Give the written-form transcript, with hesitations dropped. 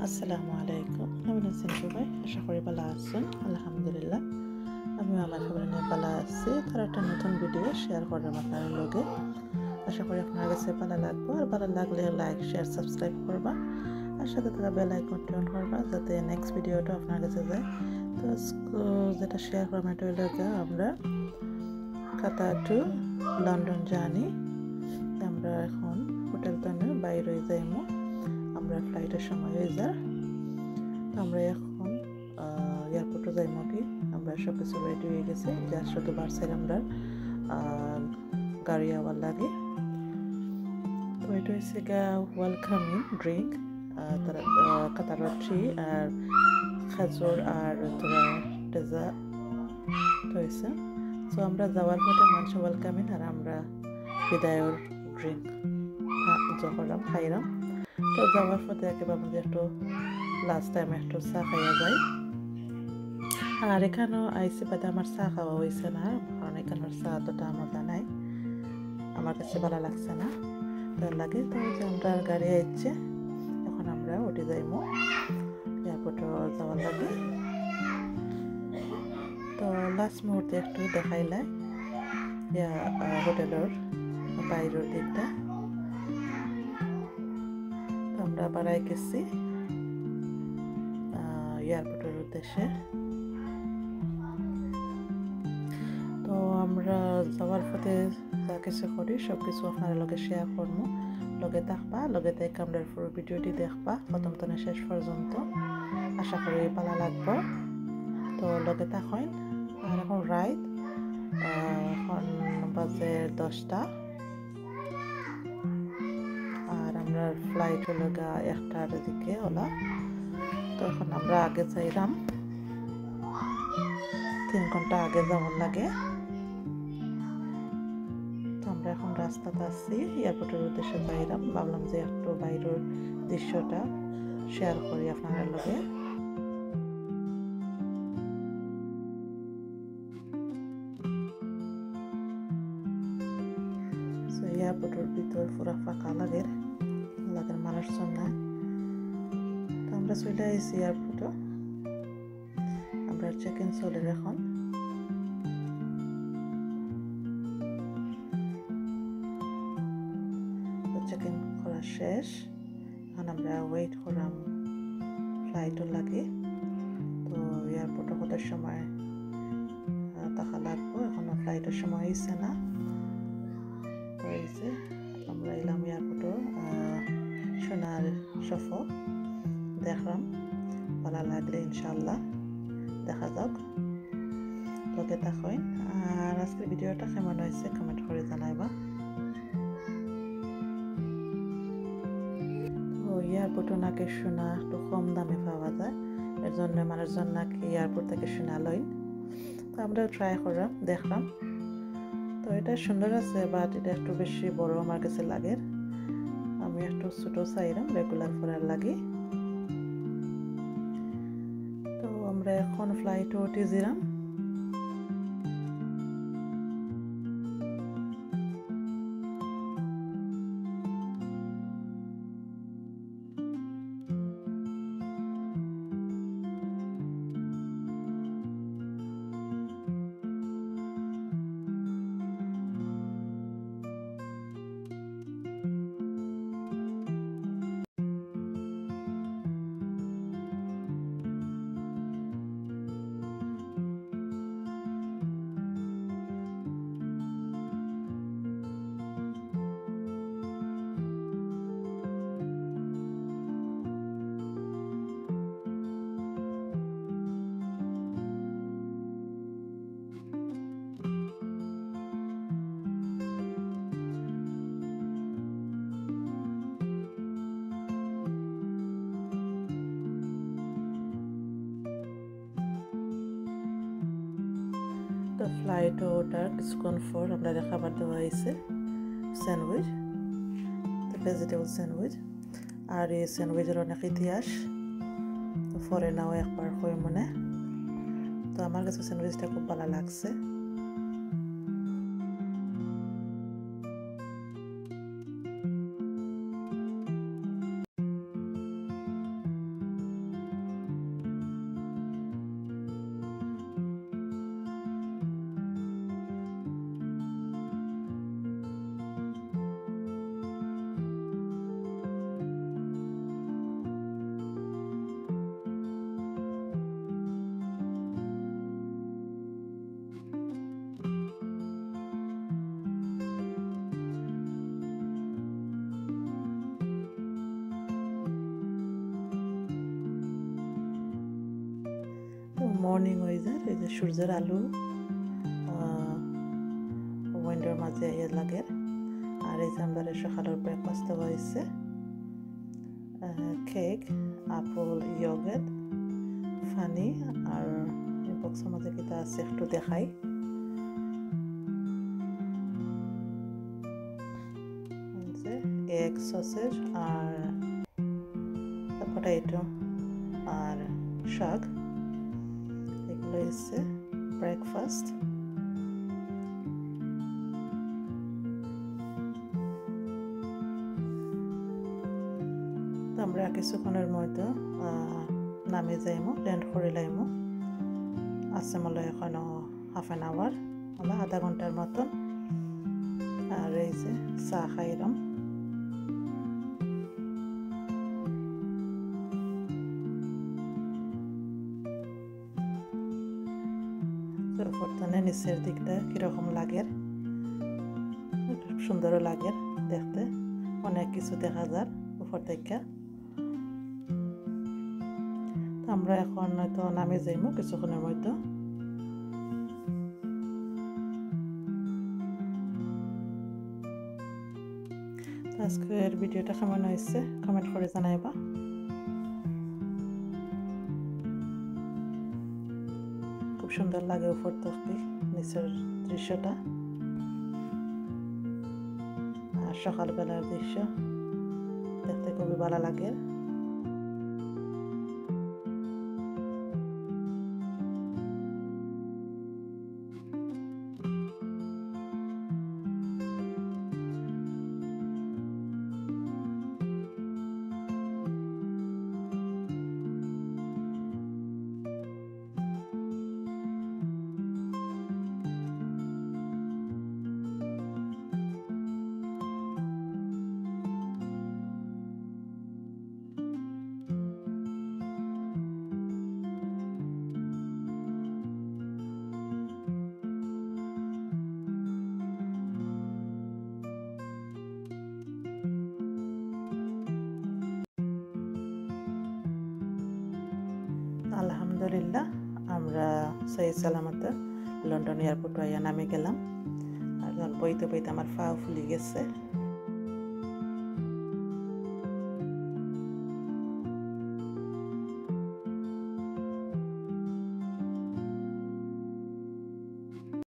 আসসালামু আলাইকুম। কেমন আছেন সবাই? আশা করি ভালো আছেন। আলহামদুলিল্লাহ আমিও আমার ফ্যামিলি নিয়ে ভালো আছি। তার একটা নতুন ভিডিও শেয়ার করলাম আপনার লগে। আশা করি আপনার কাছে ভালো লাগবে। আর ভালো লাগলে লাইক শেয়ার সাবস্ক্রাইব করবা আর সাথে থাকা বেল আইকনটি অন করবা যাতে নেক্সট ভিডিওটা আপনার কাছে যায়। তো যেটা শেয়ার করলাম এটা হলো আমরা কাতার টু লন্ডন জার্নি। আমরা এখন হোটেল থেকে বাইরে যাইমু। আমরা ফ্লাইটের সময় হয়ে যায়। আমরা এখন এয়ারপোর্টে যাইমু কি আমরা সব কিছু রেডি হয়ে গেছে, যা শুধু বার্সেল আমরা গাড়ি আবার লাগে। তো এটা হচ্ছে ওয়েলকামিং ড্রিঙ্ক, তারা কাতারটি আর খাজুর আর তোরা ডেজার্ট হয়েছে। তো আমরা যাওয়ার পথে মানুষ ওয়েলকামিং আর আমরা বিদায়ের ড্রিঙ্ক যখন খাইলাম। তো যাওয়ার পথে একেবারে একটু লাস্ট টাইম একটু চা খাইয়া যায়। আর এখানেও আইসি বাদে আমার চা খাওয়া হয়েছে না, কারণ এখানের চা অতটা মজা নাই, আমার কাছে ভালো লাগছে না। তার লাগে তো যে আমরা গাড়ি আইছে, এখন আমরা উঠে যাইমু এয়ারপোর্টে যাওয়ার লাগে। তো লাস্ট মুহূর্তে একটু দেখাইলাই হোটেলের বাইরের দিকটা। তো আমরা বাড়াই গেছি এয়ারপোর্টের উদ্দেশ্যে। তো আমরা যাওয়ার পথে যা কিছু করি সব কিছু আপনার লগে শেয়ার করবো, লগে থাকবা, লগে থেকে আমরা পুরো ভিডিওটি দেখবা প্রথম থেকে শেষ পর্যন্ত। আশা করি ভালো লাগবে। তো লগে থাকেন। আর এখন রাইট এখন বাজে 10টা আর আমরা ফ্লাইট হলো 1টার দিকে হলো। তো এখন আমরা আগে যাইলাম, 3 ঘন্টা আগে যাওয়ার লাগে। তো আমরা এখন রাস্তাতে আছি, এয়ারপোর্টের উদ্দেশ্যে যাইলাম। ভাবলাম যে একটু বাইরের দৃশ্যটা শেয়ার করি আপনার লগে। এয়ারপোর্টের ভিতর পুরা ফাঁকা লাগের মানুষজন না। তো আমরা চলে আসছি এয়ারপোর্টে, আমরা চেক ইন চলে এখন। চেক ইন করা শেষ, এখন আমরা ওয়েট করলাম ফ্লাইটও লাগে। তো এয়ারপোর্টে কত সময় টাকা লাগবো, এখনো ফ্লাইটের সময় হয়েছে না। তো হয়েছে আমরা এলাম এয়ারপোর্টে, সোনার সফর দেখলাম। ভালো লাগলে ইনশাল্লাহ দেখা যাক, লগে থাকেন। আর আজকের ভিডিওটা কেমন হয়েছে কমেন্ট করে জানাইবা। এয়ারপোর্টও নাকি সোনা একটু কম দামে পাওয়া যায়, এর জন্য মানুষজন নাকি এয়ারপোর্ট থেকে সোনা লইন। তো আমরা ট্রাই করলাম, দেখলাম। তো এটা সুন্দর আছে, বাট এটা একটু বেশি বড় আমার কাছে লাগে। আমি একটু ছোট চাইলাম রেগুলার পরার লাগে। তো আমরা এখন ফ্লাইটে উঠে দিলাম। তো ফ্লাইটে ওঠার কিছুক্ষণ পর আপনাদের খাবার দেওয়া হয়েছে স্যান্ডউইচ, তো ভেজিটেবল স্যান্ডউইচ। আর এই স্যান্ডউইচের অনেক ইতিহাস, পরে নাও একবার হয়ে মনে। তো আমার কাছে স্যান্ডউইচটা খুব ভালো লাগছে। মর্নিং হয়ে যায়, এই যে সূর্যের আলো উইন্ডোর মাঝে ইয়ে লাগে। আর এই যে আমরা সকালের ব্রেকফাস্ট হয়েছে কেক, আপেল, ইয়োগার্ট, ফানি আর বক্সের মাঝে কিটা আছে একটু দেখাই। এগ, সসেজ আর পটেটো আর শাক, এগুলো হচ্ছে ব্রেকফাস্ট। আমরা কিছুক্ষণের মধ্যে নামে যাইমো, ল্যান্ড করে লাইমো। আছে মনে এখনো হাফ অ্যান আওয়ার, মানে আধা ঘন্টার মতন। আর এই যে চা খাইলাম। বর্তমানে নিচের দিকটা কিরকম লাগে, সুন্দর লাগে দেখতে, অনেক কিছু দেখা যায় উপর থেকে। আমরা এখন হয়তো নামে যাইমু কিছুক্ষণের মধ্যে। আজকের ভিডিওটা কেমন হয়েছে কমেন্ট করে জানাইবা। খুব সুন্দর লাগে উপর থেকে নিচের দৃশ্যটা, আর সকালবেলার দৃশ্য দেখতে খুবই ভালো লাগে। আলহামদুলিল্লাহ আমরা সহি সালামতে লন্ডন এয়ারপোর্ট নামে গেলাম। আর যখন বইতে বইতে আমার পা ফুলে গেছে,